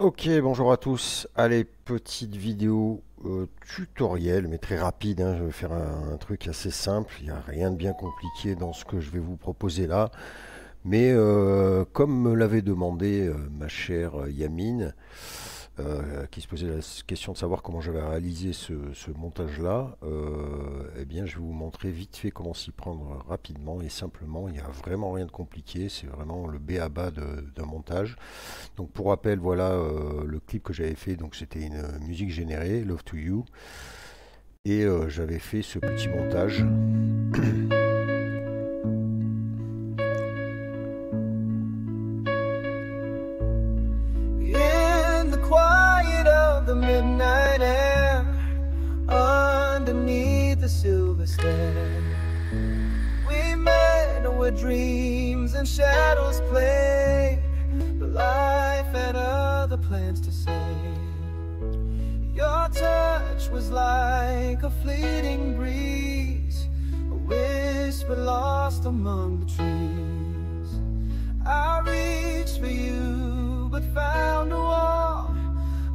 Ok, bonjour à tous. Allez, petite vidéo tutoriel, mais très rapide, hein. Je vais faire un truc assez simple. Il n'y a rien de bien compliqué dans ce que je vais vous proposer là. Mais comme me l'avait demandé ma chère Yamine, qui se posait la question de savoir comment j'avais réalisé ce montage-là, eh bien, je vais vous montrer vite fait comment s'y prendre rapidement et simplement. Il n'y a vraiment rien de compliqué. C'est vraiment le b a ba d'un montage. Donc pour rappel, voilà le clip que j'avais fait. Donc c'était une musique générée, Love to You, et j'avais fait ce petit montage. In the quiet of the midnight air, underneath the silver stare, we met where dreams and shadows play. The life had other plans to say. Your touch was like a fleeting breeze, a whisper lost among the trees. I reached for you, but found a wall,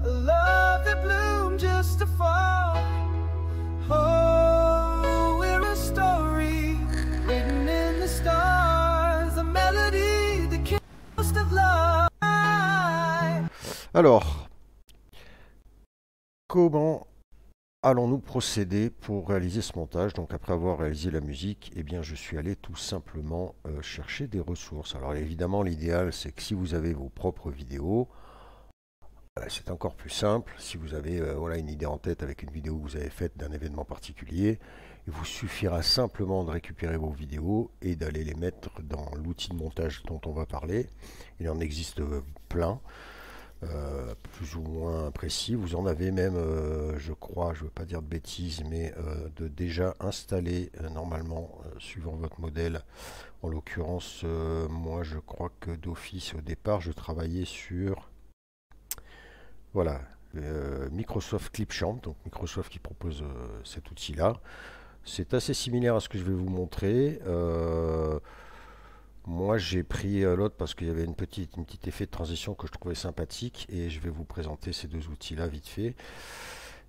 a love that bloomed just to fall. Oh, we're a story written in the stars, a melody that kills of life. Alors, comment allons-nous procéder pour réaliser ce montage? Donc après avoir réalisé la musique, eh bien je suis allé tout simplement chercher des ressources. Alors évidemment l'idéal c'est que si vous avez vos propres vidéos, c'est encore plus simple. Si vous avez voilà, une idée en tête avec une vidéo que vous avez faite d'un événement particulier, il vous suffira simplement de récupérer vos vidéos et d'aller les mettre dans l'outil de montage dont on va parler. Il en existe plein. Plus ou moins précis. Vous en avez même, je crois, je ne veux pas dire de bêtises, mais de déjà installer normalement, suivant votre modèle. En l'occurrence, moi je crois que d'office au départ, je travaillais sur, voilà, Microsoft Clipchamp, donc Microsoft qui propose cet outil-là. C'est assez similaire à ce que je vais vous montrer. Moi, j'ai pris l'autre parce qu'il y avait un petit effet de transition que je trouvais sympathique et je vais vous présenter ces deux outils-là vite fait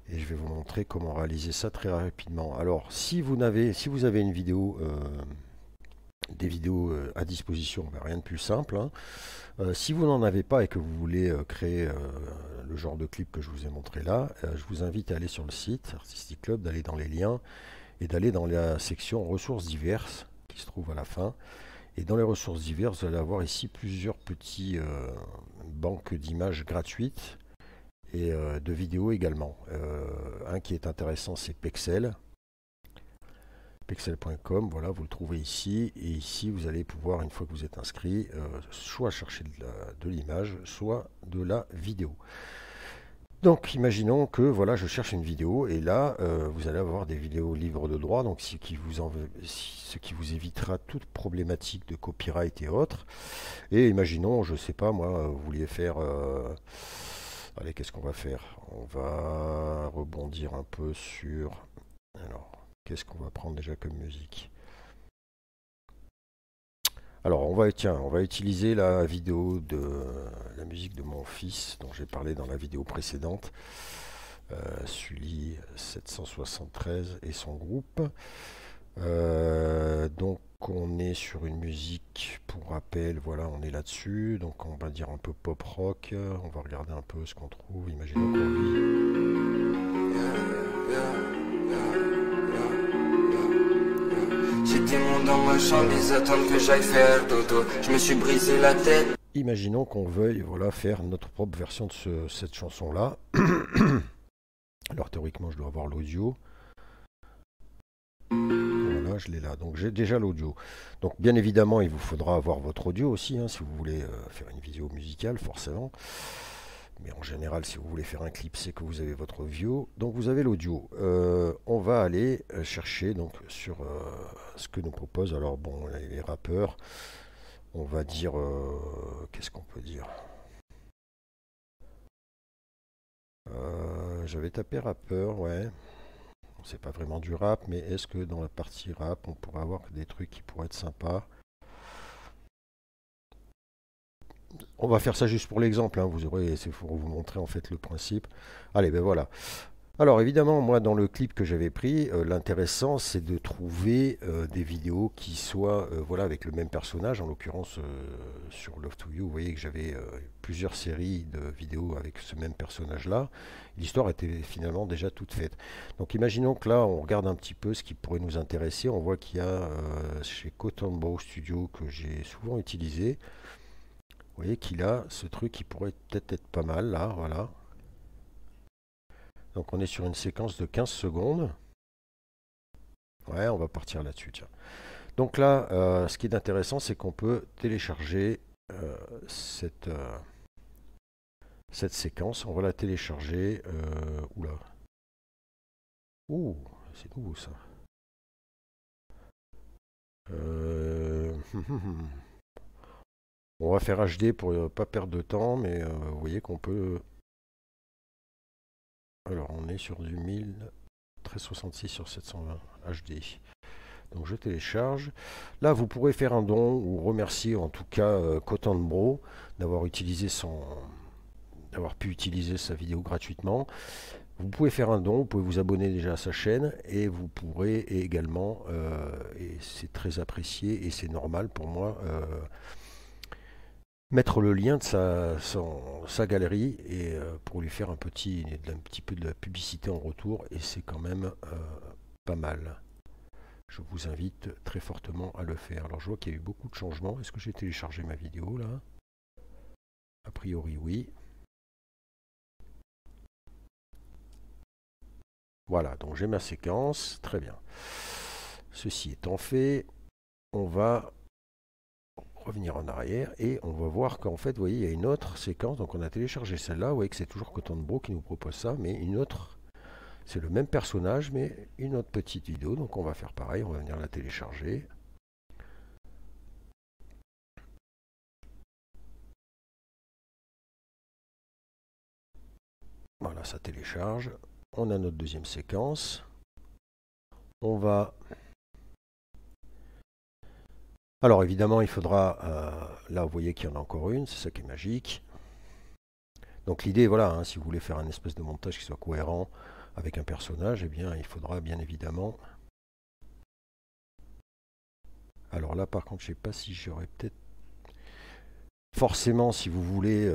et je vais vous montrer comment réaliser ça très rapidement. Alors, si vous avez une vidéo, des vidéos à disposition, ben, rien de plus simple, hein. Si vous n'en avez pas et que vous voulez créer le genre de clip que je vous ai montré là, je vous invite à aller sur le site Artistic Club, d'aller dans les liens et d'aller dans la section ressources diverses qui se trouve à la fin. Et dans les ressources diverses, vous allez avoir ici plusieurs petits banques d'images gratuites et de vidéos également. Un qui est intéressant, c'est Pexel. Pexel.com, voilà, vous le trouvez ici. Et ici, vous allez pouvoir, une fois que vous êtes inscrit, soit chercher de l'image, soit de la vidéo. Donc, imaginons que voilà, je cherche une vidéo et là, vous allez avoir des vidéos libres de droit, donc ce qui vous évitera toute problématique de copyright et autres. Et imaginons, je sais pas moi, vous vouliez faire, allez, qu'est-ce qu'on va faire? On va rebondir un peu sur, alors, qu'est-ce qu'on va prendre déjà comme musique? Alors, on va utiliser la vidéo de la musique de mon fils dont j'ai parlé dans la vidéo précédente, Sully 773 et son groupe. Donc, on est sur une musique, pour rappel, voilà, on est là-dessus. Donc, on va dire un peu pop rock. On va regarder un peu ce qu'on trouve. Imaginons qu'on vit. J'étais mon dans ma chambre, ils attendent que j'aille faire dodo. Je me suis brisé la tête. Imaginons qu'on veuille voilà, faire notre propre version de cette chanson-là. Alors théoriquement, je dois avoir l'audio. Voilà, je l'ai là. Donc j'ai déjà l'audio. Donc bien évidemment, il vous faudra avoir votre audio aussi, hein, si vous voulez faire une vidéo musicale, forcément. Mais en général, si vous voulez faire un clip, c'est que vous avez votre audio. Donc vous avez l'audio. On va aller chercher donc sur ce que nous propose. Alors bon, les rappeurs, on va dire, qu'est-ce qu'on peut dire? J'avais tapé rappeur, ouais. C'est pas vraiment du rap, mais est-ce que dans la partie rap, on pourrait avoir des trucs qui pourraient être sympas? On va faire ça juste pour l'exemple, hein, vous aurez, c'est pour vous montrer en fait le principe. Allez, ben voilà. Alors évidemment, moi dans le clip que j'avais pris, l'intéressant c'est de trouver des vidéos qui soient voilà, avec le même personnage. En l'occurrence sur Love to You, vous voyez que j'avais plusieurs séries de vidéos avec ce même personnage-là. L'histoire était finalement déjà toute faite. Donc imaginons que là on regarde un petit peu ce qui pourrait nous intéresser. On voit qu'il y a chez Cotton Bow Studio que j'ai souvent utilisé. Vous voyez qu'il a ce truc qui pourrait peut-être être pas mal là, voilà. Donc on est sur une séquence de 15 secondes. Ouais, on va partir là-dessus, tiens. Donc là, ce qui est intéressant, c'est qu'on peut télécharger euh, cette, euh, cette séquence. On va la télécharger. Oula. Ouh, c'est nouveau ça. On va faire HD pour ne pas perdre de temps, mais vous voyez qu'on peut... Alors on est sur du 1366 sur 720 HD. Donc je télécharge. Là, vous pourrez faire un don ou remercier en tout cas Cotton Bro d'avoir d'avoir pu utiliser sa vidéo gratuitement. Vous pouvez faire un don, vous pouvez vous abonner déjà à sa chaîne et vous pourrez également, et c'est très apprécié et c'est normal pour moi, mettre le lien de sa galerie et pour lui faire un petit peu de la publicité en retour et c'est quand même pas mal. Je vous invite très fortement à le faire. Alors je vois qu'il y a eu beaucoup de changements. Est-ce que j'ai téléchargé ma vidéo là? A priori oui. Voilà, donc j'ai ma séquence. Très bien. Ceci étant fait, on va revenir en arrière et on va voir qu'en fait, vous voyez, il y a une autre séquence. Donc on a téléchargé celle-là. Vous voyez que c'est toujours Cotton Bro qui nous propose ça, mais une autre. C'est le même personnage, mais une autre petite vidéo. Donc on va faire pareil, on va venir la télécharger. Voilà, ça télécharge. On a notre deuxième séquence. On va... Alors évidemment, il faudra... là, vous voyez qu'il y en a encore une, c'est ça qui est magique. Donc l'idée, voilà, hein, si vous voulez faire un espèce de montage qui soit cohérent avec un personnage, eh bien, il faudra bien évidemment... Alors là, par contre, je ne sais pas si j'aurais peut-être... Forcément, si vous voulez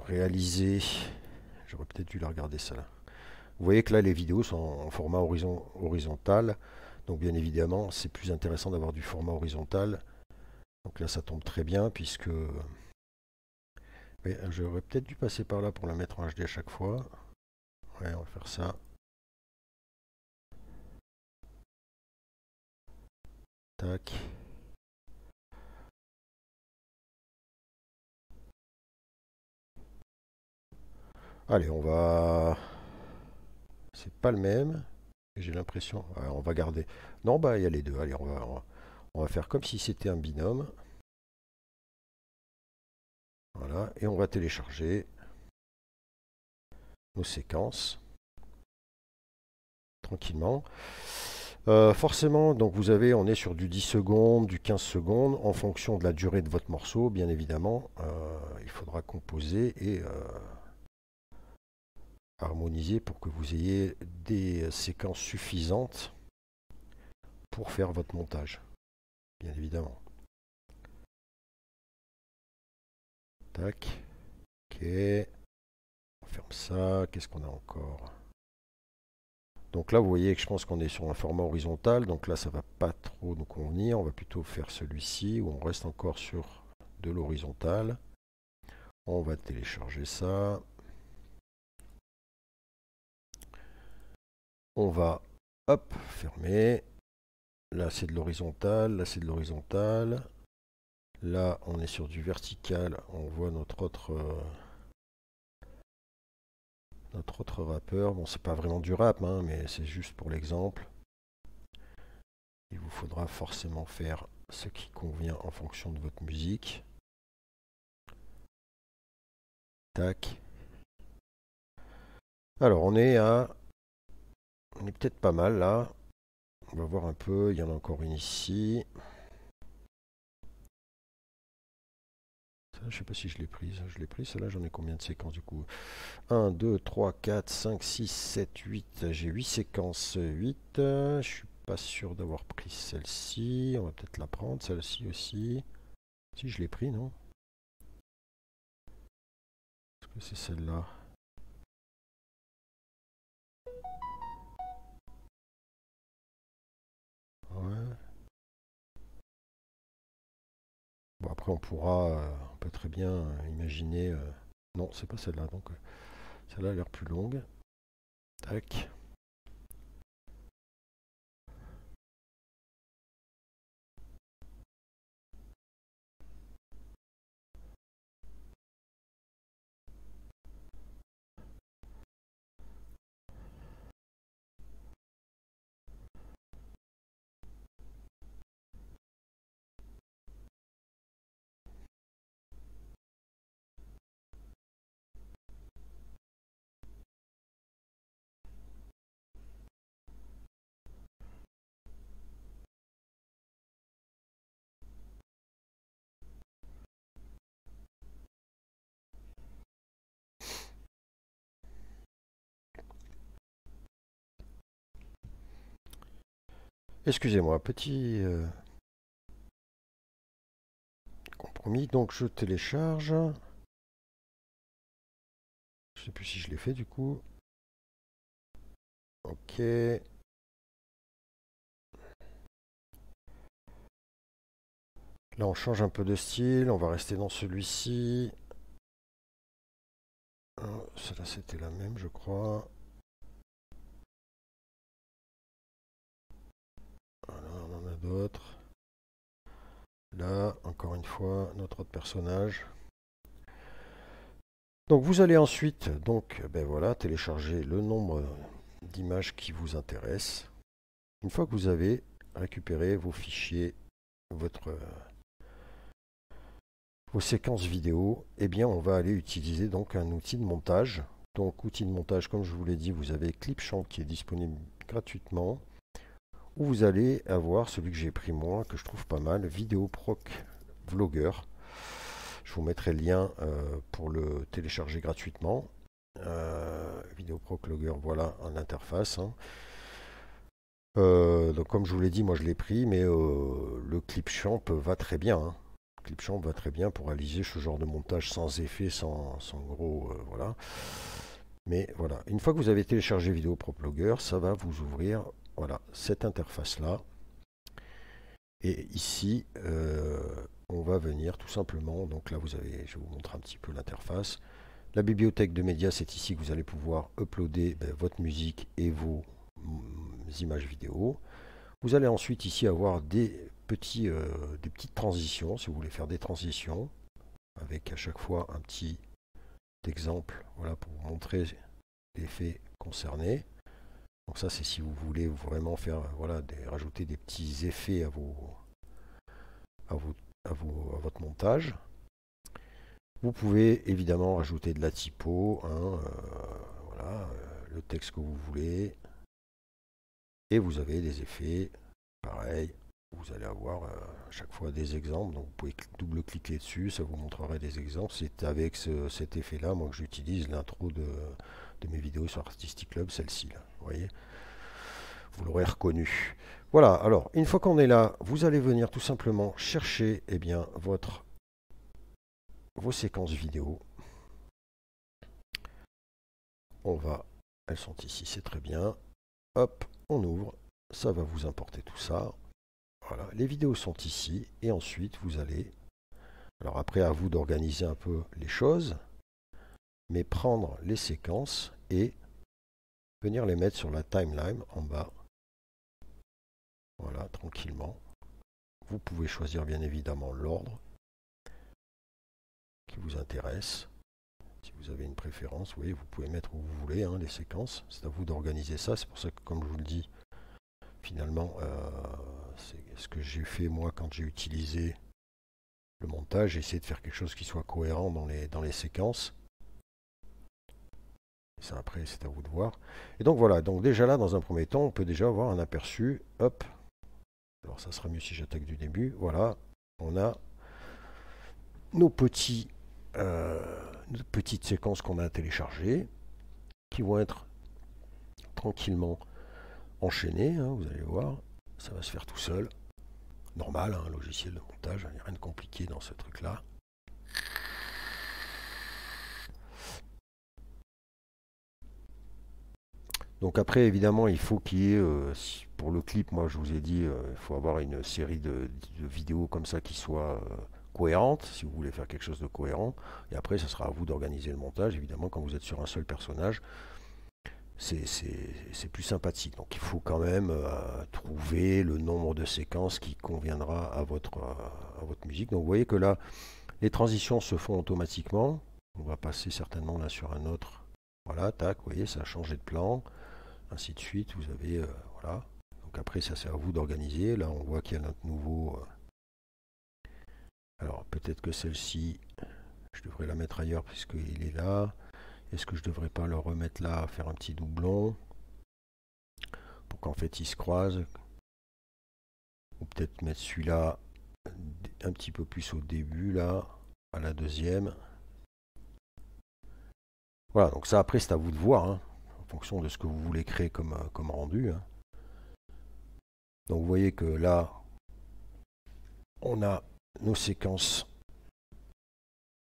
réaliser... J'aurais peut-être dû la regarder ça là. Vous voyez que là, les vidéos sont en format horizontal. Donc bien évidemment, c'est plus intéressant d'avoir du format horizontal. Donc là, ça tombe très bien puisque... Mais j'aurais peut-être dû passer par là pour la mettre en HD à chaque fois. Ouais, on va faire ça. Tac. Allez, on va... C'est pas le même. J'ai l'impression... Ouais, on va garder... Non, bah il y a les deux. Allez, on va faire comme si c'était un binôme. Voilà, et on va télécharger nos séquences tranquillement. Forcément, donc vous avez, on est sur du 10 secondes, du 15 secondes, en fonction de la durée de votre morceau, bien évidemment. Il faudra composer et harmoniser pour que vous ayez des séquences suffisantes pour faire votre montage, bien évidemment. Tac. Ok. On ferme ça. Qu'est-ce qu'on a encore? Donc là, vous voyez que je pense qu'on est sur un format horizontal. Donc là, ça va pas trop nous convenir. On va plutôt faire celui-ci où on reste encore sur de l'horizontal. On va télécharger ça. On va, hop, fermer. Là, c'est de l'horizontal. Là, c'est de l'horizontal. Là, on est sur du vertical. On voit notre autre rappeur. Bon, c'est pas vraiment du rap, hein, mais c'est juste pour l'exemple. Il vous faudra forcément faire ce qui convient en fonction de votre musique. Tac. Alors, on est peut-être pas mal là. On va voir un peu. Il y en a encore une ici. Ça, je sais pas si je l'ai prise. Je l'ai prise, celle-là, j'en ai combien de séquences du coup? 1, 2, 3, 4, 5, 6, 7, 8. J'ai 8 séquences. 8. Je suis pas sûr d'avoir pris celle-ci. On va peut-être la prendre, celle-ci aussi. Si je l'ai pris, non? Est-ce que c'est celle-là? Ouais. Bon, après, on peut très bien imaginer. Non, c'est pas celle-là. Donc, celle-là a l'air plus longue. Tac. Excusez-moi, petit compromis. Donc, je télécharge. Je sais plus si je l'ai fait du coup. Ok. Là, on change un peu de style. On va rester dans celui-ci. Celle-là, c'était la même, je crois. Voilà, on en a d'autres. Là, encore une fois, notre autre personnage. Donc, vous allez ensuite, donc, ben voilà, télécharger le nombre d'images qui vous intéressent. Une fois que vous avez récupéré vos fichiers, vos séquences vidéo, eh bien, on va aller utiliser donc un outil de montage. Donc, outil de montage, comme je vous l'ai dit, vous avez Clipchamp qui est disponible gratuitement. Où vous allez avoir celui que j'ai pris moi, que je trouve pas mal, Vidéoproc Vlogger. Je vous mettrai le lien pour le télécharger gratuitement. Vidéoproc Vlogger, voilà en interface. Hein. Donc comme je vous l'ai dit, moi je l'ai pris, mais le Clipchamp va très bien. Hein. Clipchamp va très bien pour réaliser ce genre de montage sans effet, sans gros, voilà. Mais voilà, une fois que vous avez téléchargé Vidéoproc Vlogger, ça va vous ouvrir, voilà, cette interface-là. Et ici, on va venir tout simplement, donc là vous avez, je vais vous montrer un petit peu l'interface. La bibliothèque de médias, c'est ici que vous allez pouvoir uploader votre musique et vos images vidéo. Vous allez ensuite ici avoir des petites transitions, si vous voulez faire des transitions, avec à chaque fois un petit exemple, voilà, pour vous montrer l'effet concerné. Donc ça, c'est si vous voulez vraiment faire, voilà, rajouter des petits effets à votre montage. Vous pouvez évidemment rajouter de la typo, hein, voilà, le texte que vous voulez. Et vous avez des effets, pareil, vous allez avoir à chaque fois des exemples. Donc vous pouvez double-cliquer dessus, ça vous montrerait des exemples. C'est avec cet effet-là, moi, que j'utilise l'intro de mes vidéos sur Artistic Club, celle-ci, là, vous voyez. Vous l'aurez reconnu. Voilà, alors, une fois qu'on est là, vous allez venir tout simplement chercher eh bien, vos séquences vidéo. Elles sont ici, c'est très bien. Hop, on ouvre, ça va vous importer tout ça. Voilà, les vidéos sont ici, et ensuite vous allez, alors après à vous d'organiser un peu les choses, mais prendre les séquences et venir les mettre sur la timeline en bas. Voilà, tranquillement. Vous pouvez choisir bien évidemment l'ordre qui vous intéresse. Si vous avez une préférence, vous voyez, vous pouvez mettre où vous voulez hein, les séquences. C'est à vous d'organiser ça. C'est pour ça que, comme je vous le dis, finalement, c'est ce que j'ai fait moi quand j'ai utilisé le montage. J'ai essayé de faire quelque chose qui soit cohérent dans les séquences. Ça, après, c'est à vous de voir. Et donc voilà, donc déjà là, dans un premier temps, on peut déjà avoir un aperçu. Hop. Alors ça sera mieux si j'attaque du début. Voilà, on a nos petits de petites séquences qu'on a téléchargées, qui vont être tranquillement enchaînées, hein, vous allez voir, ça va se faire tout seul. Normal, un logiciel de montage, il n'y a rien de compliqué dans ce truc-là. Donc après, évidemment, il faut qu'il y ait, pour le clip, moi je vous ai dit, il faut avoir une série de vidéos comme ça qui soient cohérentes, si vous voulez faire quelque chose de cohérent. Et après, ça sera à vous d'organiser le montage. Évidemment, quand vous êtes sur un seul personnage, c'est plus sympathique. Donc il faut quand même trouver le nombre de séquences qui conviendra à votre musique. Donc vous voyez que là, les transitions se font automatiquement. On va passer certainement là sur un autre. Voilà, tac, vous voyez, ça a changé de plan. Ainsi de suite, vous avez, voilà. Donc après, ça c'est à vous d'organiser. Là, on voit qu'il y a notre nouveau... alors peut-être que celle-ci, je devrais la mettre ailleurs puisqu'il est là. Est-ce que je devrais pas le remettre là, faire un petit doublon pour qu'en fait il se croise, ou peut-être mettre celui-là un petit peu plus au début là, à la deuxième. Voilà, donc ça après c'est à vous de voir, hein, en fonction de ce que vous voulez créer comme rendu. Hein. Donc vous voyez que là, on a nos séquences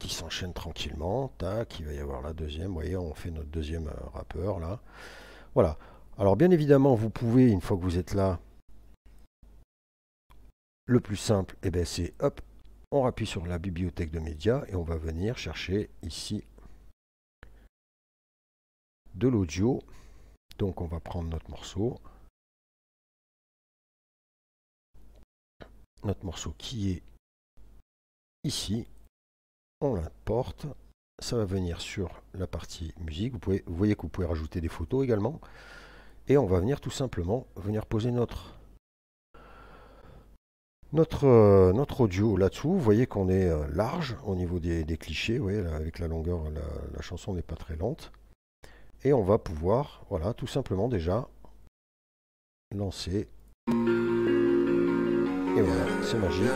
qui s'enchaînent tranquillement, tac, il va y avoir la deuxième, vous voyez, on fait notre deuxième rappeur là. Voilà. Alors bien évidemment, vous pouvez, une fois que vous êtes là, le plus simple, eh ben, c'est hop, on appuie sur la bibliothèque de médias et on va venir chercher ici de l'audio. Donc on va prendre notre morceau qui est ici. On l'importe, ça va venir sur la partie musique. Vous voyez que vous pouvez rajouter des photos également. Et on va venir tout simplement poser notre audio là-dessous. Vous voyez qu'on est large au niveau des clichés. Vous voyez, là, avec la longueur, la chanson n'est pas très lente. Et on va pouvoir, voilà, tout simplement déjà lancer. Et voilà, c'est magique.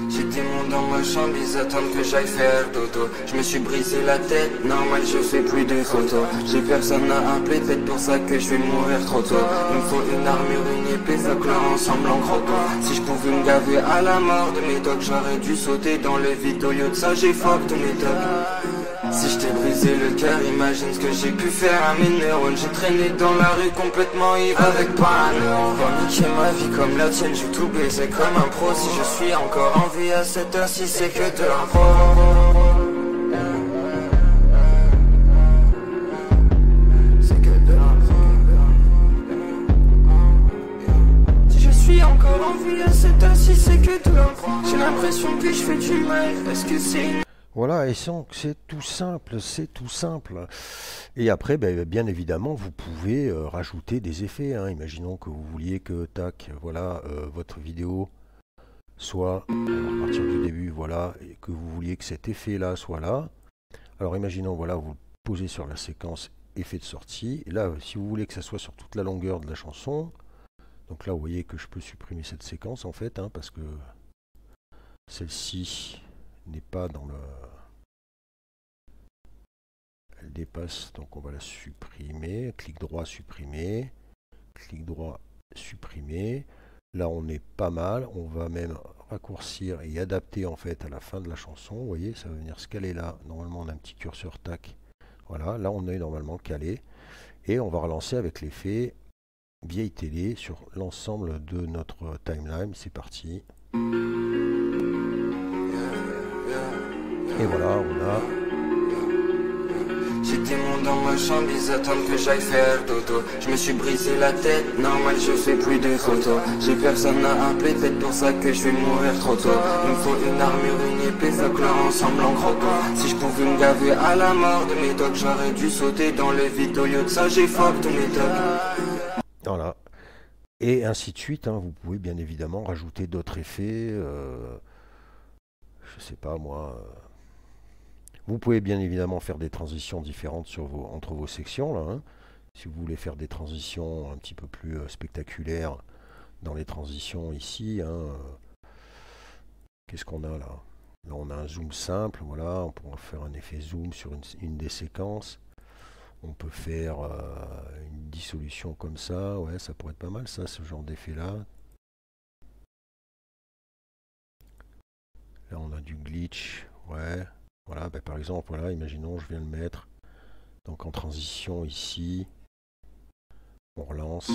J'étais mon dans ma chambre, ils attendent que j'aille faire dodo. Je me suis brisé la tête, normal je fais plus de photos. J'ai personne à appeler, peut-être pour ça que je vais mourir trop tôt. Il me faut une armure, une épée, ça clore ensemble en gros dos. Si je pouvais me gaver à la mort de mes dogs, j'aurais dû sauter dans le vide. Au lieu de ça, j'ai fuck tous mes dogs. Si je t'ai brisé le cœur, imagine ce que j'ai pu faire à mes neurones. J'ai traîné dans la rue complètement ivre avec parano. Va niquer ma vie comme la tienne, j'ai tout baisé comme un pro. Si je suis encore en vie à cette heure-ci, c'est que de l'impro. C'est que de l'impro. Si je suis encore en vie à cette heure-ci, c'est que de l'impro. J'ai l'impression que je fais du mal, est-ce que c'est une... Voilà, et c'est tout simple, c'est tout simple. Et après, bien évidemment, vous pouvez rajouter des effets. Hein. Imaginons que vous vouliez que, tac, voilà, votre vidéo soit, on va repartir du début, voilà, et que vous vouliez que cet effet-là soit là. Alors imaginons, voilà, vous le posez sur la séquence effet de sortie. Et là, si vous voulez que ça soit sur toute la longueur de la chanson, donc là, vous voyez que je peux supprimer cette séquence, en fait, hein, parce que celle-ci n'est pas dans le... Elle dépasse, donc on va la supprimer. Clic droit, supprimer. Clic droit, supprimer. Là, on est pas mal. On va même raccourcir et adapter en fait à la fin de la chanson. Vous voyez, ça va venir se caler là. Normalement, on a un petit curseur, tac. Voilà, là, on est normalement calé. Et on va relancer avec l'effet vieille télé sur l'ensemble de notre timeline. C'est parti. Et voilà, on a... J'étais mon dans ma chambre, ils attendent que j'aille faire dodo. Je me suis brisé la tête, normal je fais plus de photos. J'ai personne à appeler, peut-être pour ça que je vais mourir trop tôt. Il me faut une armure, une épée, ça clore ensemble en gros dos. Si je pouvais me gaver à la mort de mes dogs, j'aurais dû sauter dans le vide. Au lieu de ça, j'ai fuck tous mes dogs. Voilà. Et ainsi de suite, hein. Vous pouvez bien évidemment rajouter d'autres effets. Je sais pas moi... Vous pouvez bien évidemment faire des transitions différentes entre vos sections. Là, hein. Si vous voulez faire des transitions un petit peu plus spectaculaires dans les transitions ici, hein, Qu'est-ce qu'on a là? Là, on a un zoom simple, voilà, on pourra faire un effet zoom sur une des séquences. On peut faire une dissolution comme ça, ouais, ça pourrait être pas mal ça, ce genre d'effet-là. Là, on a du glitch, ouais. Voilà, ben, par exemple, voilà, imaginons, je viens le mettre. Donc en transition ici, on relance.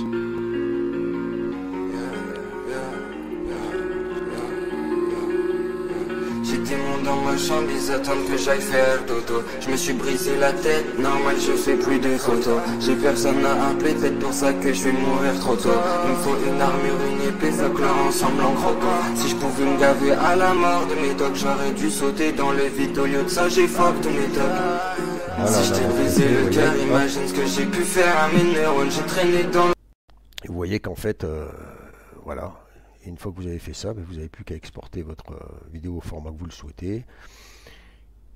J'étais mon dans ma chambre, ils attendent que j'aille faire dodo. Je me suis brisé la tête, normal je fais plus de photos. J'ai personne à appeler, peut-être pour ça que je vais mourir trop tôt. Il me faut une armure, une épée, ça clore ensemble en croco. Si je pouvais me gaver à la mort de mes dogs, j'aurais dû sauter dans le vide. Au lieu de ça, j'ai fuck tous mes dogs. Si je t'ai brisé le cœur, imagine ce que j'ai pu faire à mes neurones. J'ai traîné dans le... Et vous voyez qu'en fait, voilà, une fois que vous avez fait ça, ben, vous n'avez plus qu'à exporter votre vidéo au format que vous le souhaitez.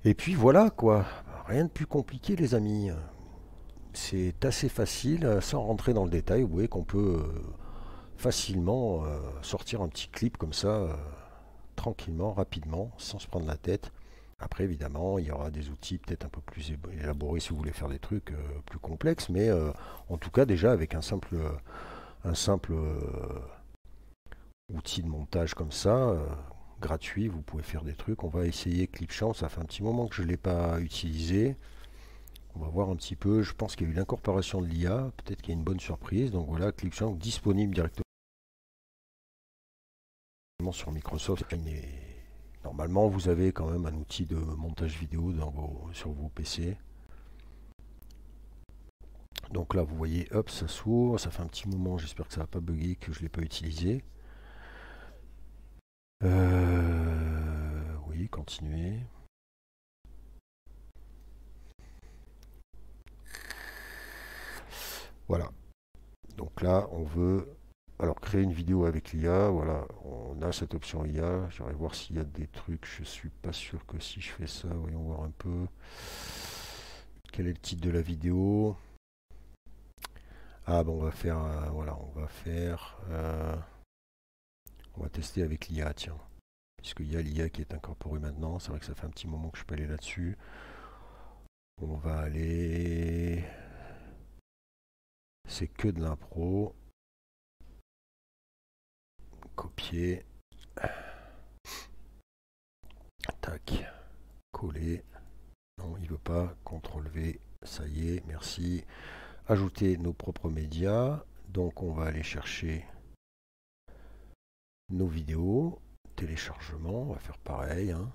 Et puis voilà quoi, rien de plus compliqué les amis. C'est assez facile, sans rentrer dans le détail. Vous voyez qu'on peut facilement sortir un petit clip comme ça, tranquillement, rapidement, sans se prendre la tête. Après, évidemment, il y aura des outils peut-être un peu plus élaborés si vous voulez faire des trucs plus complexes, mais en tout cas, déjà avec un simple outil de montage comme ça, gratuit, vous pouvez faire des trucs. On va essayer Clipchamp, ça fait un petit moment que je ne l'ai pas utilisé. On va voir un petit peu, je pense qu'il y a eu l'incorporation de l'IA, peut-être qu'il y a une bonne surprise. Donc voilà, Clipchamp disponible directement sur Microsoft. Normalement, vous avez quand même un outil de montage vidéo sur vos PC. Donc là, vous voyez, hop, ça s'ouvre. Ça fait un petit moment, j'espère que ça va pas bugger, que je ne l'ai pas utilisé. Oui, continuer. Voilà. Donc là, on veut alors créer une vidéo avec l'IA. Voilà, on a cette option IA. J'aimerais voir s'il y a des trucs. Je suis pas sûr que si je fais ça, voyons voir un peu. Quel est le titre de la vidéo? Ah bon, on va faire, voilà, on va tester avec l'IA, tiens. Puisqu'il y a l'IA qui est incorporée maintenant. C'est vrai que ça fait un petit moment que je peux aller là-dessus. On va aller... C'est que de l'impro. Copier. Tac. Coller. Non, il veut pas. CTRL V. Ça y est, merci. Ajouter nos propres médias. Donc on va aller chercher nos vidéos. Téléchargement. On va faire pareil. Hein.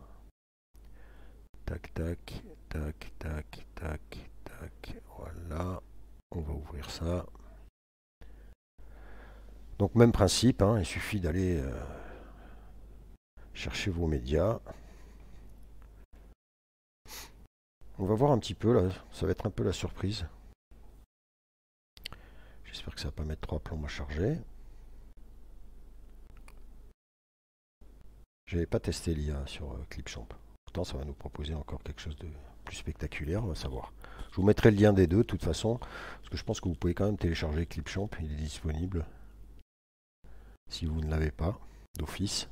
Tac, tac, tac, tac, tac, tac. Voilà. On va ouvrir ça. Donc même principe, hein, il suffit d'aller chercher vos médias. On va voir un petit peu là, ça va être un peu la surprise. J'espère que ça va pas mettre 3 plombs à charger. J'avais pas testé l'IA sur Clipchamp. Pourtant ça va nous proposer encore quelque chose de plus spectaculaire, on va savoir. Je vous mettrai le lien des deux de toute façon, parce que je pense que vous pouvez quand même télécharger Clipchamp, il est disponible. Si vous ne l'avez pas, d'office.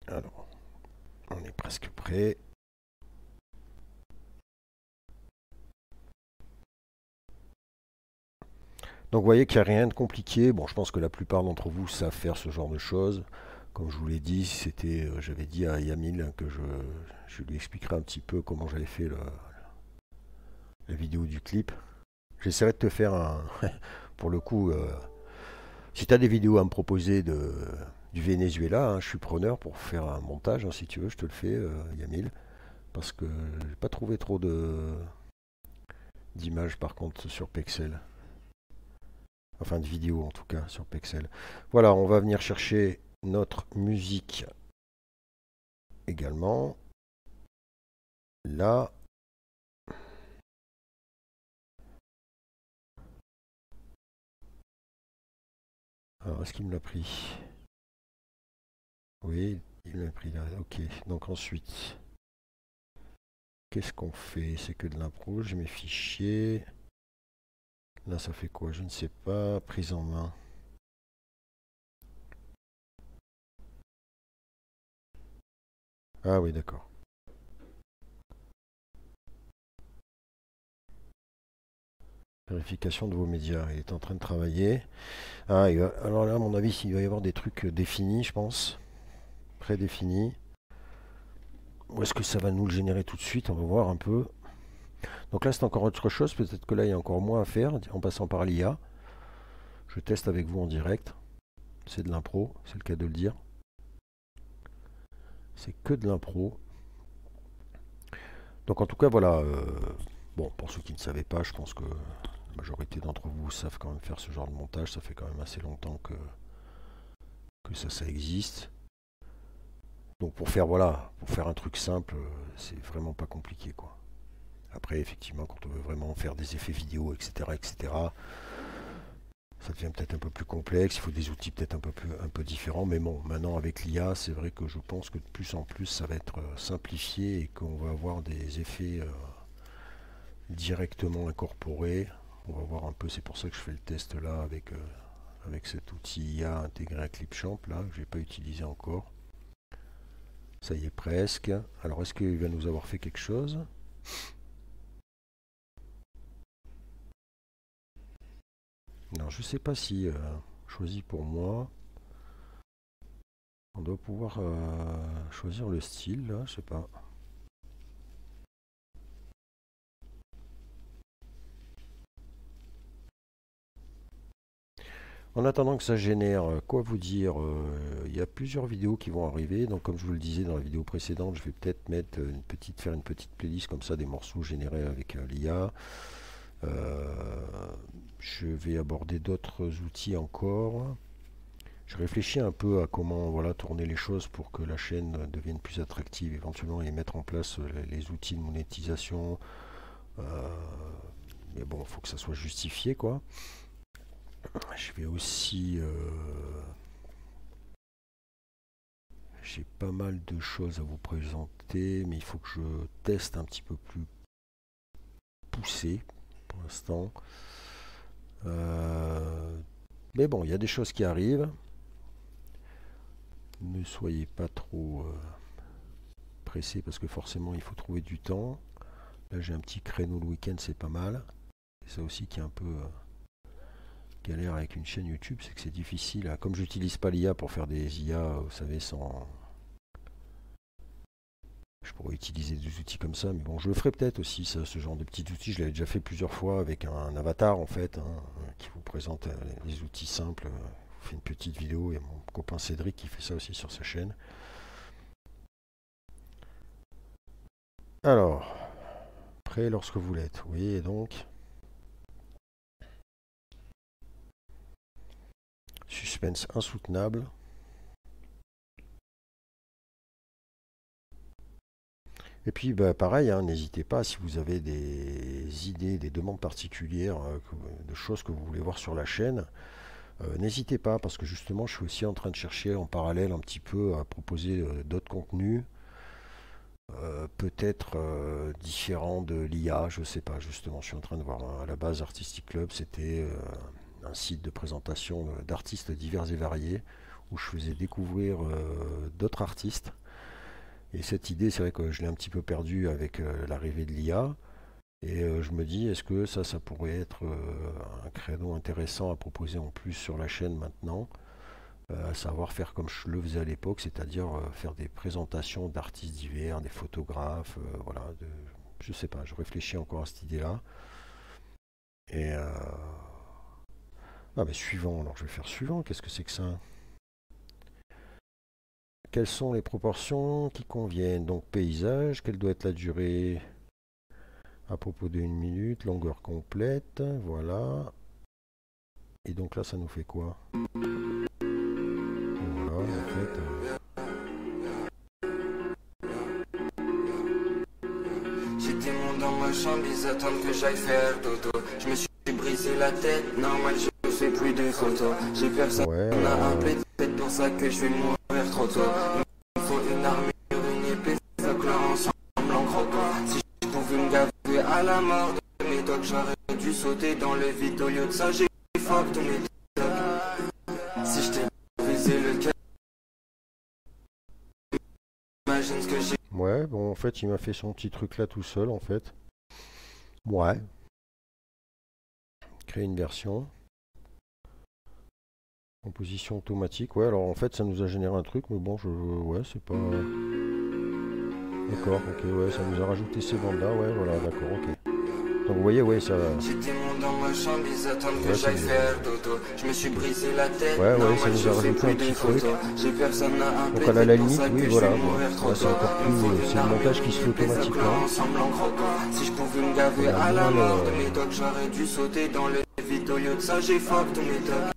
Alors, on est presque prêt. Donc vous voyez qu'il n'y a rien de compliqué. Bon, je pense que la plupart d'entre vous savent faire ce genre de choses. Comme je vous l'ai dit, j'avais dit à Yamil que je lui expliquerai un petit peu comment j'avais fait la vidéo du clip. J'essaierai de te faire un... Pour le coup, si tu as des vidéos à me proposer du Venezuela, hein, je suis preneur pour faire un montage, hein, si tu veux, je te le fais, Yamil. Parce que j'ai pas trouvé trop d'images par contre sur Pexel. Enfin de vidéos en tout cas sur Pexel. Voilà, on va venir chercher notre musique également. Là. Alors, est-ce qu'il me l'a pris? Oui, il me l'a pris là. Ok, donc ensuite, Qu'est-ce qu'on fait? C'est que de l'impro, j'ai mes fichiers. Là, ça fait quoi? Je ne sais pas. Prise en main. Ah oui, d'accord. Vérification de vos médias. Il est en train de travailler. Ah, alors là, à mon avis, il va y avoir des trucs définis, je pense. Prédéfinis. Ou est-ce que ça va nous le générer tout de suite? On va voir un peu. Donc là, c'est encore autre chose. Peut-être que là, il y a encore moins à faire en passant par l'IA. Je teste avec vous en direct. C'est de l'impro, c'est le cas de le dire. C'est que de l'impro. Donc en tout cas, voilà. Bon, pour ceux qui ne savaient pas, je pense que la majorité d'entre vous savent quand même faire ce genre de montage. Ça fait quand même assez longtemps que ça existe. Donc pour faire, voilà, pour faire un truc simple, c'est vraiment pas compliqué, quoi. Après, effectivement, quand on veut vraiment faire des effets vidéo, etc., ça devient peut-être un peu plus complexe. Il faut des outils peut-être un peu différents. Mais bon, maintenant avec l'IA, c'est vrai que je pense que de plus en plus, ça va être simplifié et qu'on va avoir des effets directement incorporés. On va voir un peu. C'est pour ça que je fais le test là avec cet outil IA intégré à Clipchamp là que j'ai pas utilisé encore. Ça y est presque. Alors est-ce qu'il va nous avoir fait quelque chose? Non, je sais pas si choisi pour moi. On doit pouvoir choisir le style là, je sais pas. En attendant que ça génère, quoi vous dire, il y a plusieurs vidéos qui vont arriver. Donc comme je vous le disais dans la vidéo précédente, je vais peut-être mettre faire une petite playlist comme ça des morceaux générés avec l'IA. Je vais aborder d'autres outils encore. Je réfléchis un peu à comment voilà, tourner les choses pour que la chaîne devienne plus attractive éventuellement et mettre en place les outils de monétisation. Mais bon, il faut que ça soit justifié, quoi. Je vais aussi... j'ai pas mal de choses à vous présenter, mais il faut que je teste un petit peu plus poussé pour l'instant. Mais bon, il y a des choses qui arrivent. Ne soyez pas trop pressés parce que forcément il faut trouver du temps. Là j'ai un petit créneau le week-end, c'est pas mal. C'est ça aussi qui est un peu galère avec une chaîne YouTube, c'est que c'est difficile. Comme j'utilise pas l'IA pour faire des IA, vous savez, sans... Je pourrais utiliser des outils comme ça, mais bon, je le ferai peut-être aussi, ça, ce genre de petits outils. Je l'avais déjà fait plusieurs fois avec un avatar, en fait, hein, qui vous présente les outils simples. Je fais une petite vidéo, il y a mon copain Cédric qui fait ça aussi sur sa chaîne. Alors, prêt lorsque vous l'êtes. Oui, et donc... Suspense insoutenable. Et puis bah, pareil, hein, n'hésitez pas si vous avez des idées, des demandes particulières, de choses que vous voulez voir sur la chaîne. N'hésitez pas parce que justement je suis aussi en train de chercher en parallèle un petit peu à proposer d'autres contenus. Peut-être différents de l'IA, je sais pas justement. Je suis en train de voir à la base Artistic Club, c'était un site de présentation d'artistes divers et variés où je faisais découvrir d'autres artistes. Et cette idée, c'est vrai que je l'ai un petit peu perdue avec l'arrivée de l'IA. Et je me dis, est-ce que ça pourrait être un créneau intéressant à proposer en plus sur la chaîne maintenant, à savoir faire comme je le faisais à l'époque, c'est-à-dire faire des présentations d'artistes divers, des photographes, voilà. Je sais pas, je réfléchis encore à cette idée-là. Et ah mais suivant, alors je vais faire suivant, qu'est-ce que c'est que ça? Quelles sont les proportions qui conviennent? Donc paysage, quelle doit être la durée à propos de 1 minute, longueur complète, voilà. Et donc là ça nous fait quoi? Voilà, en fait... J'étais mon dans ma chambre, ils attendent que j'aille faire dodo. Je me suis brisé la tête, normal je fais plus de photos. J'ai personne à appeler, c'est pour ça que je vais mourir trop tôt. Il me faut une armure, une épée, ça clore ensemble en croquant. Si je pouvais me gaver à la mort de mes dogs, j'aurais dû sauter dans le vide. Au lieu de ça, j'ai fuck tous mes dogs. Si je t'ai brisé le cœur, imagine ce que j'ai. Ouais, bon, en fait, il m'a fait son petit truc là tout seul, en fait. Ouais. Créer une version. Composition automatique. Ouais, alors en fait, ça nous a généré un truc, mais bon, ouais, c'est pas... D'accord, ok, ouais, ça nous a rajouté ces bandes-là, ouais, voilà, d'accord, ok. Donc vous voyez, ouais, ça... J'étais mon dans ma chambre, ils attendent que Ouais, j'aille c'est- faire dodo. Je me suis brisé la tête, Ouais, ouais, normal, ça nous je a fais rajouté plus un des petit truc. photos. J'ai personne à Donc appeler, à la c'est pour limite, ça oui, que je voilà, vais bon, mourir trop ouais, c'est tôt. encore Il me faut plus... une C'est le arme montage et qui se fait puis des accords automatiquement. ensemble en croquant. Si je pouvais me On gaver a à la moins mort de le... mes dogs, j'aurais dû sauter dans le vide. Au lieu de ça, j'ai fuck tous mes dogs.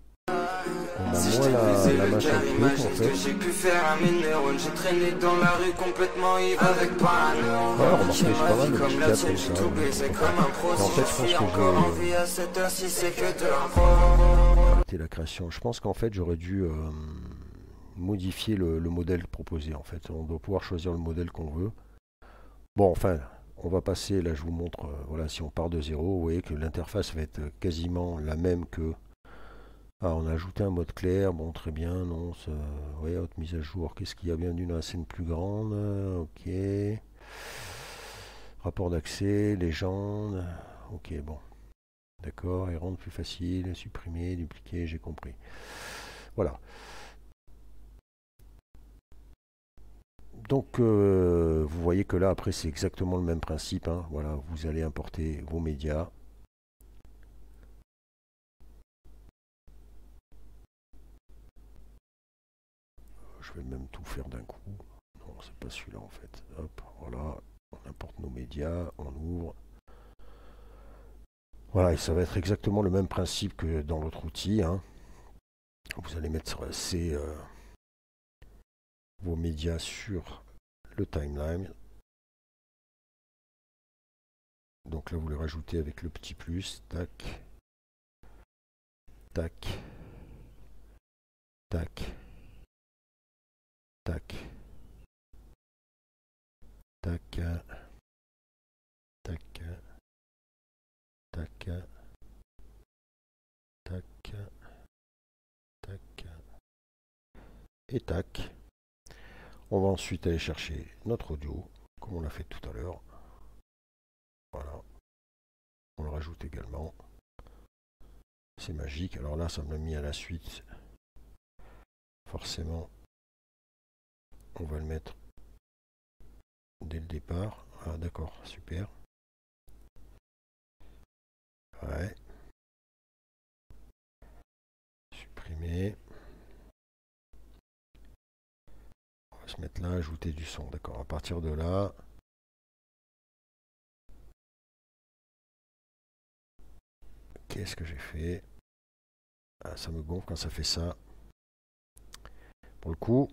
On a Si je moins t'ai brisé la le main sur cœur, le truc, en imagine ce que fait. j'ai pu faire à mes neurones. J'ai traîné dans la rue complètement ivre avec pas un euro. Ouais, remarquez, J'ai c'est ma pas mal vie le comme petit la 4 tienne, comme j'ai ça. tout baisé comme un pro. Mais en Si fait, je je pense suis que encore en j'ai... vie à cette heure-ci, c'est que de l'info. Arrêter la création. Je pense qu'en fait, j'aurais dû modifier le modèle proposé, en fait. On doit pouvoir choisir le modèle qu'on veut. Bon, enfin, on va passer, là, je vous montre, voilà, si on part de zéro, vous voyez que l'interface va être quasiment la même que... Ah, on a ajouté un mode clair, bon, très bien, non, ça... Ouais, haute mise à jour, qu'est-ce qu'il y a? Bienvenue dans la scène plus grande, ok. Rapport d'accès, légende, ok, bon. D'accord, et rendre plus facile, supprimer, dupliquer, j'ai compris. Voilà. Donc, vous voyez que là, après, c'est exactement le même principe, hein. Voilà, vous allez importer vos médias. Je vais même tout faire d'un coup. Non, c'est pas celui-là en fait. Hop, voilà. On importe nos médias, on ouvre. Voilà, et ça va être exactement le même principe que dans l'autre outil, hein. Vous allez mettre vos médias sur le timeline. Donc là, vous les rajoutez avec le petit plus. Tac. Tac. Tac. Tac. Tac. Tac. Tac. Tac. Tac. Et tac. On va ensuite aller chercher notre audio, comme on l'a fait tout à l'heure. Voilà. On le rajoute également. C'est magique. Alors là, ça me l'a mis à la suite. Forcément, on va le mettre dès le départ. Ah d'accord, super. Ouais. Supprimer. On va se mettre là, ajouter du son. D'accord, à partir de là... Qu'est-ce que j'ai fait? Ah, ça me gonfle quand ça fait ça. Pour le coup...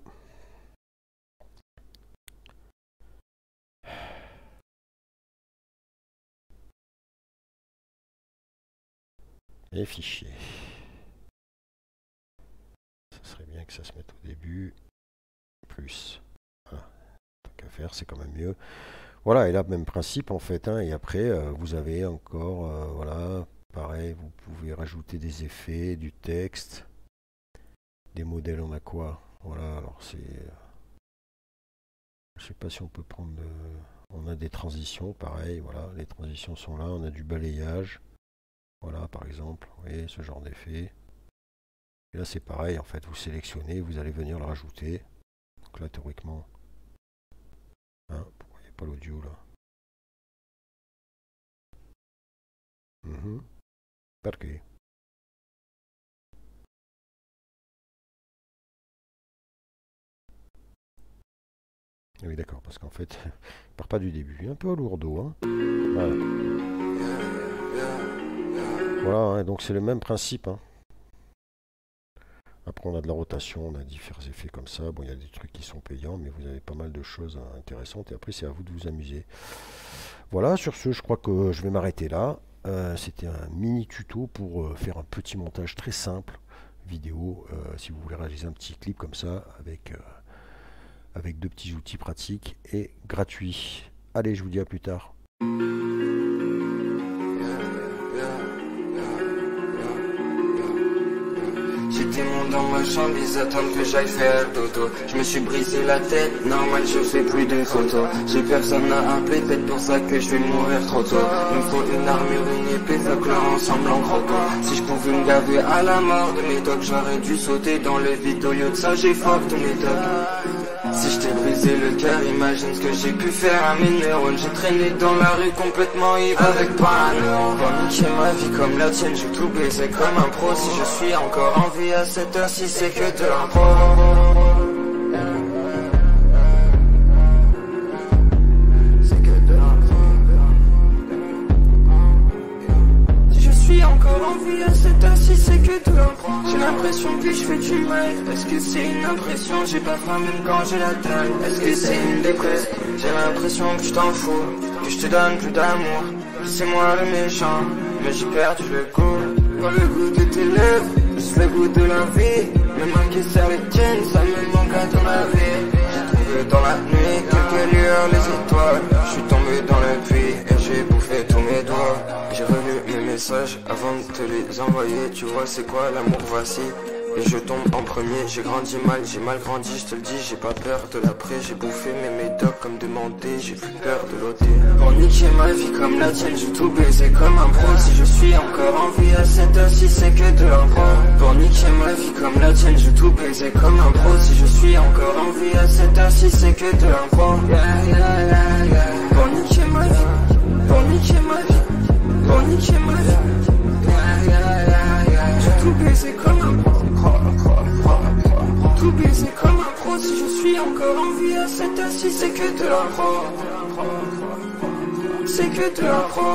Les fichiers. Ça serait bien que ça se mette au début. Plus. Voilà. Tant qu'à faire, c'est quand même mieux. Voilà, et là, même principe en fait, hein, et après, vous avez encore, voilà, pareil, vous pouvez rajouter des effets, du texte, des modèles, on a quoi? Voilà, alors c'est... je sais pas si on peut prendre... on a des transitions, pareil, voilà, les transitions sont là, on a du balayage, voilà, par exemple, vous voyez, ce genre d'effet. Et là, c'est pareil, en fait, vous sélectionnez, vous allez venir le rajouter. Donc là, théoriquement... Hein, pourquoi il n'y a pas l'audio, là? Perché? Oui, d'accord, parce qu'en fait, il part pas du début. Un peu lourdeau, hein. Voilà, voilà, hein, donc c'est le même principe, hein. Après, on a de la rotation, on a différents effets comme ça. Bon, il y a des trucs qui sont payants, mais vous avez pas mal de choses intéressantes. Et après, c'est à vous de vous amuser. Voilà, sur ce, je crois que je vais m'arrêter là. C'était un mini tuto pour faire un petit montage très simple, vidéo, si vous voulez réaliser un petit clip comme ça, avec deux petits outils pratiques et gratuits. Allez, je vous dis à plus tard. dans ma chambre, ils attendent que j'aille faire dodo. Je me suis brisé la tête, normal je fais plus de photos. J'ai personne à appeler, peut-être pour ça que je vais mourir trop tôt. Il me faut une armure, une épée, fuck là ensemble en croco. Si je pouvais me gaver à la mort de mes dogs, j'aurais dû sauter dans le vide. Au lieu de ça j'ai fuck tous mes dogs. Si je t'ai brisé le cœur, imagine ce que j'ai pu faire à mes neurones. J'ai traîné dans la rue complètement ivre avec pas un euro. Pour niquer ma vie comme la tienne, j'ai tout baisé comme un pro. Si je suis encore en vie à cette heure-ci, c'est que de l'impro. C'est que de l'impro. Si je suis encore en vie à cette heure-ci, c'est que de l'impro. J'ai l'impression que je fais du mal. Est-ce que c'est une impression? J'ai pas faim même quand j'ai la dalle. Est-ce que c'est une dépresse? J'ai l'impression que je t'en fous, que je te donne plus d'amour. C'est moi le méchant, mais j'ai perdu le goût. Pas le goût de tes lèvres, juste le goût de la vie. Le main qui serre les tiennes, ça me manque à ton avis. J'ai trouvé dans la nuit quelques lueurs, les étoiles. Je suis tombé dans le puits et j'ai bouffé tous mes doigts. J'ai relu mes messages avant de te les envoyer. Tu vois c'est quoi l'amour, voici. Et je tombe en premier, j'ai grandi mal, j'ai mal grandi, je te le dis, j'ai pas peur de l'après. J'ai bouffé mes médocs comme demandé, j'ai plus peur de l'ôter. Pour niquer ma vie comme la tienne, j'ai tout baisé comme un pro. Si je suis encore en vie à cette heure-ci, c'est que de l'impro. Pour niquer ma vie comme la tienne, j'ai tout baisé comme un pro. Si je suis encore en vie à cette heure-ci, c'est que de l'impro. Pour niquer ma vie, pour niquer ma vie, pour niquer ma vie. J'ai tout baisé comme un pro. Tout baisé comme un pro. Si je suis encore en vie à cette heure-ci, c'est que de l'impro. C'est que de l'impro.